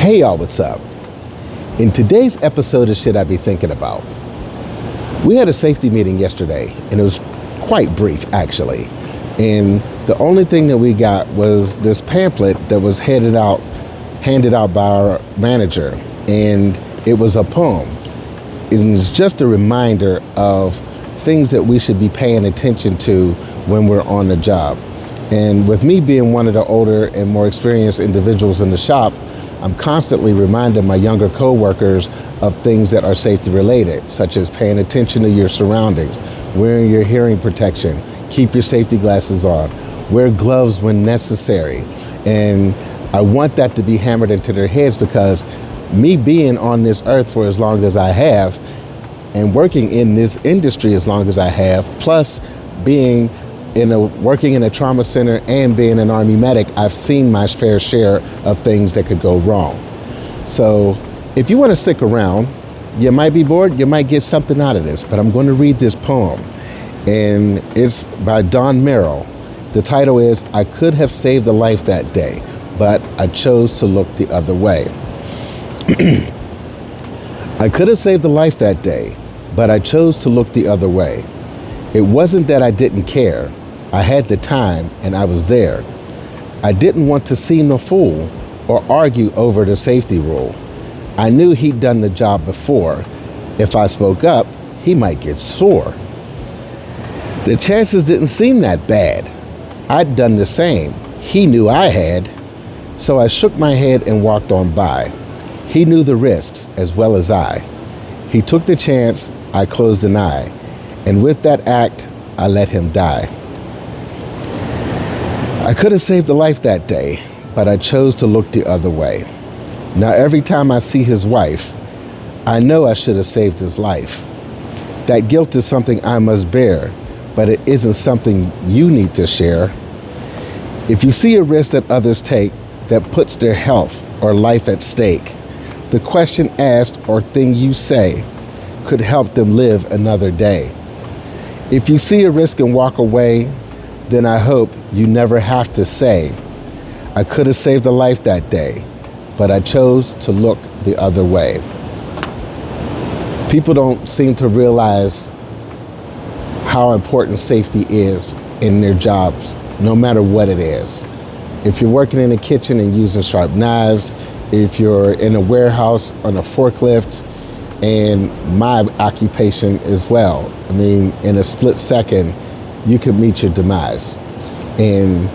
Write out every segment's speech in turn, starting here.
Hey y'all, what's up? In today's episode of Shit I Be Thinking About, we had a safety meeting yesterday, and it was quite brief actually. And the only thing that we got was this pamphlet that was handed out by our manager, and it was a poem. It's just a reminder of things that we should be paying attention to when we're on the job. And with me being one of the older and more experienced individuals in the shop, I'm constantly reminding my younger coworkers of things that are safety related, such as paying attention to your surroundings, wearing your hearing protection, keep your safety glasses on, wear gloves when necessary. And I want that to be hammered into their heads, because me being on this earth for as long as I have and working in this industry as long as I have, plus being working in a trauma center and being an Army medic, I've seen my fair share of things that could go wrong. So if you want to stick around, you might be bored, you might get something out of this, but I'm going to read this poem, and it's by Don Merrill. The title is, I Could Have Saved a Life That Day, but I chose to look the other way. I could have saved a life that day, but I chose to look the other way. It wasn't that I didn't care. I had the time and I was there. I didn't want to seem the fool or argue over the safety rule. I knew he'd done the job before. If I spoke up, he might get sore. The chances didn't seem that bad. I'd done the same. He knew I had. So I shook my head and walked on by. He knew the risks as well as I. He took the chance, I closed an eye. And with that act, I let him die. I could have saved a life that day, but I chose to look the other way. Now every time I see his wife, I know I should have saved his life. That guilt is something I must bear, but it isn't something you need to share. If you see a risk that others take that puts their health or life at stake, the question asked or thing you say could help them live another day. If you see a risk and walk away, then I hope you never have to say, I could have saved a life that day, but I chose to look the other way. People don't seem to realize how important safety is in their jobs, no matter what it is. If you're working in a kitchen and using sharp knives, if you're in a warehouse on a forklift, and my occupation as well. I mean, in a split second, you could meet your demise. And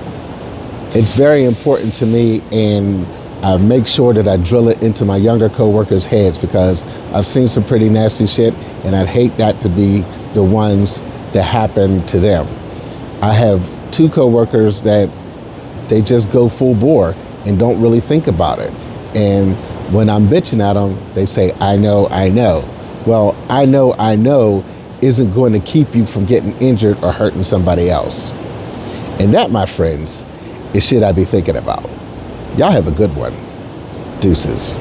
it's very important to me, and I make sure that I drill it into my younger coworkers' heads, because I've seen some pretty nasty shit, and I'd hate that to be the ones that happen to them. I have two coworkers that they just go full bore and don't really think about it. And when I'm bitching at them, they say, I know. Well, I know isn't going to keep you from getting injured or hurting somebody else. And that, my friends, is shit I be thinking about. Y'all have a good one. Deuces.